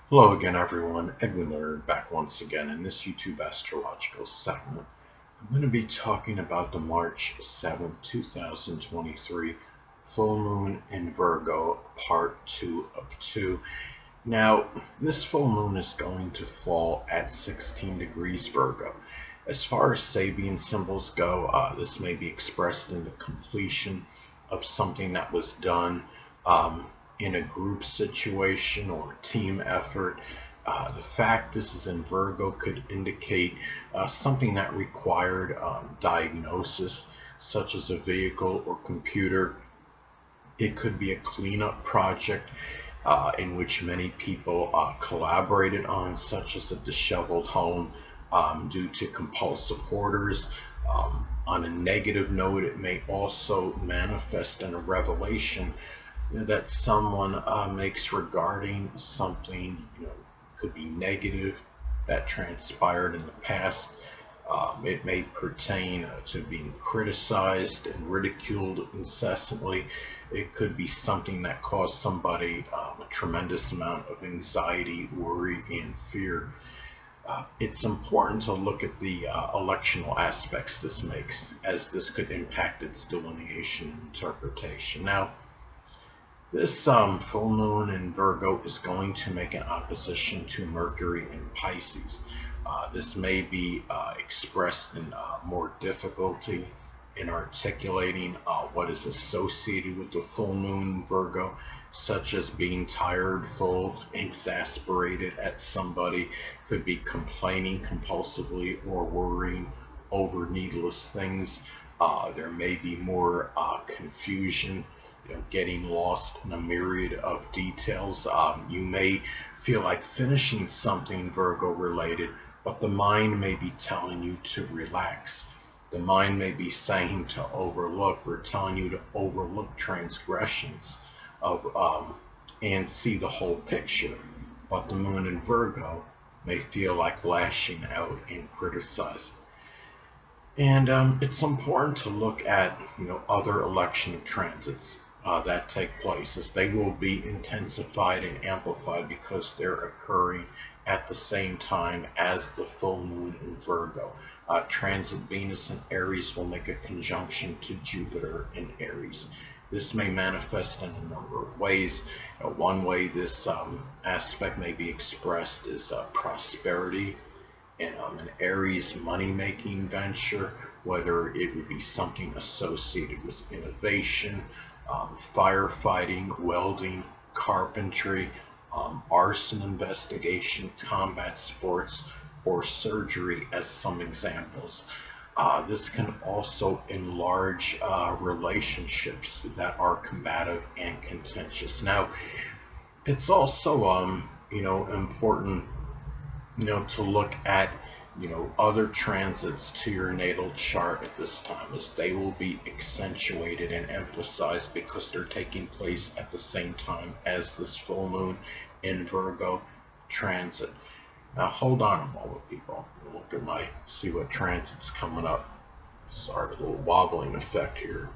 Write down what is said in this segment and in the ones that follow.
Hello again, everyone. Edwin Learnard back once again in this YouTube astrological segment. I'm going to be talking about the March 7th, 2023 full moon in Virgo, part 2 of 2. Now, this full moon is going to fall at 16 degrees Virgo. As far as Sabian symbols go, this may be expressed in the completion of something that was done um, in a group situation or team effort. The fact this is in Virgo could indicate something that required diagnosis, such as a vehicle or computer. It could be a cleanup project in which many people collaborated on, such as a disheveled home due to compulsive hoarders. On a negative note, it may also manifest in a revelation that someone makes regarding something, could be negative that transpired in the past. It may pertain to being criticized and ridiculed incessantly. It could be something that caused somebody a tremendous amount of anxiety, worry, and fear. It's important to look at the electional aspects this makes, as this could impact its delineation and interpretation. Now, this full moon in Virgo is going to make an opposition to Mercury in Pisces. This may be expressed in more difficulty in articulating what is associated with the full moon in Virgo, such as being tired, full, exasperated at somebody, could be complaining compulsively or worrying over needless things. There may be more confusion, getting lost in a myriad of details. You may feel like finishing something Virgo related, but the mind may be telling you to relax. The mind may be saying to overlook or telling you to overlook transgressions of and see the whole picture. But the moon in Virgo may feel like lashing out and criticizing. And it's important to look at other election transits that take place, as they will be intensified and amplified because they're occurring at the same time as the full moon in Virgo. Transit Venus in Aries will make a conjunction to Jupiter in Aries. This may manifest in a number of ways. One way this aspect may be expressed is prosperity in an Aries money-making venture, whether it would be something associated with innovation, firefighting, welding, carpentry, arson investigation, combat sports, or surgery as some examples. This can also enlarge relationships that are combative and contentious. Now, it's also important to look at other transits to your natal chart at this time, as they will be accentuated and emphasized because they're taking place at the same time as this full moon in Virgo transit. Now hold on a moment, people. Look at see what transit's coming up. Sorry, a little wobbling effect here.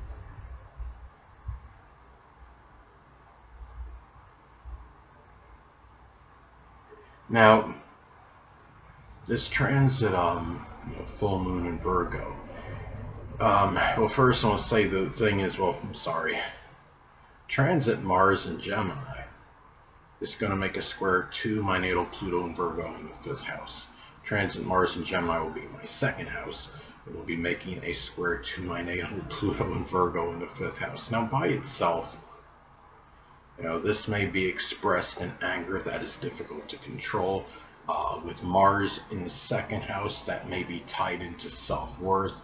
Now, this transit, full moon in Virgo. Well, first I want to say the thing is, I'm sorry. Transit Mars in Gemini is going to make a square to my natal Pluto in Virgo in the 5th house. Transit Mars in Gemini will be my 2nd house. It will be making a square to my natal Pluto in Virgo in the 5th house. Now, by itself, this may be expressed in anger that is difficult to control. With Mars in the 2nd house, that may be tied into self-worth.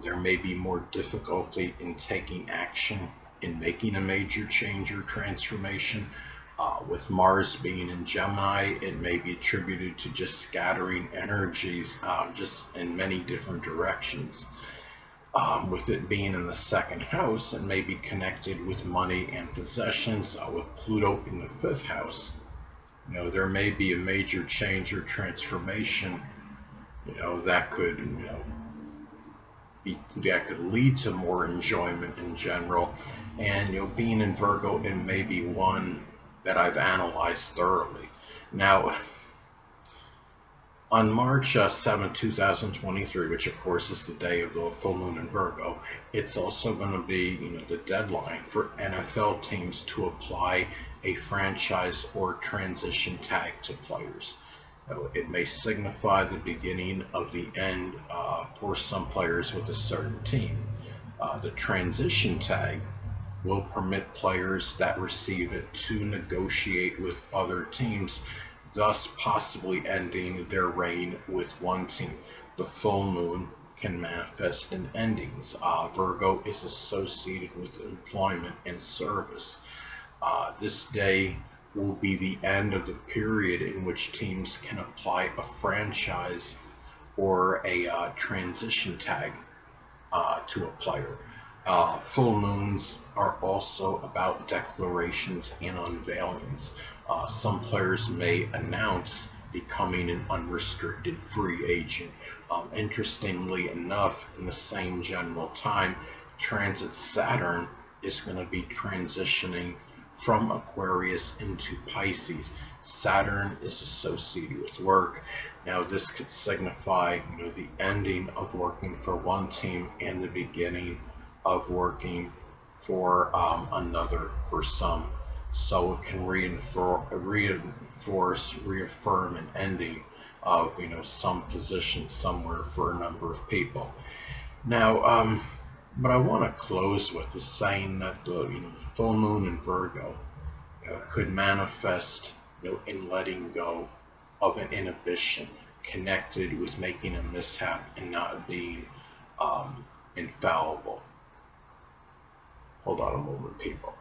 There may be more difficulty in taking action in making a major change or transformation. With Mars being in Gemini, it may be attributed to just scattering energies just in many different directions. With it being in the 2nd house, it may be connected with money and possessions. With Pluto in the 5th house, there may be a major change or transformation, that could, that could lead to more enjoyment in general. And being in Virgo, it may be one that I've analyzed thoroughly. Now, on March 7th, 2023, which of course is the day of the full moon in Virgo, it's also going to be, the deadline for NFL teams to apply a franchise or transition tag to players. It may signify the beginning of the end for some players with a certain team. The transition tag will permit players that receive it to negotiate with other teams, thus possibly ending their reign with one team. The full moon can manifest in endings. Virgo is associated with employment and service. This day will be the end of the period in which teams can apply a franchise or a transition tag to a player. Full moons are also about declarations and unveilings. Some players may announce becoming an unrestricted free agent. Interestingly enough, in the same general time, transit Saturn is going to be transitioning from Aquarius into Pisces. Saturn is associated with work. Now, this could signify, the ending of working for one team and the beginning of working for another for some. So it can reaffirm an ending of, some position somewhere for a number of people. Now, what I want to close with is saying that the full moon in Virgo could manifest in letting go of an inhibition connected with making a mishap and not being infallible. Hold on a moment, people.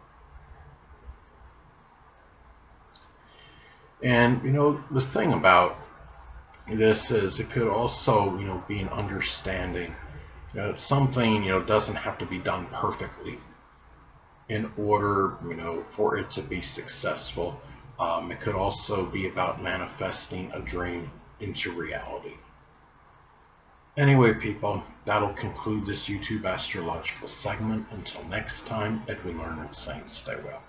And the thing about this is it could also be an understanding. Something doesn't have to be done perfectly in order for it to be successful. It could also be about manifesting a dream into reality. Anyway, people, that'll conclude this YouTube astrological segment. Until next time, Edwin Learnard saying stay well.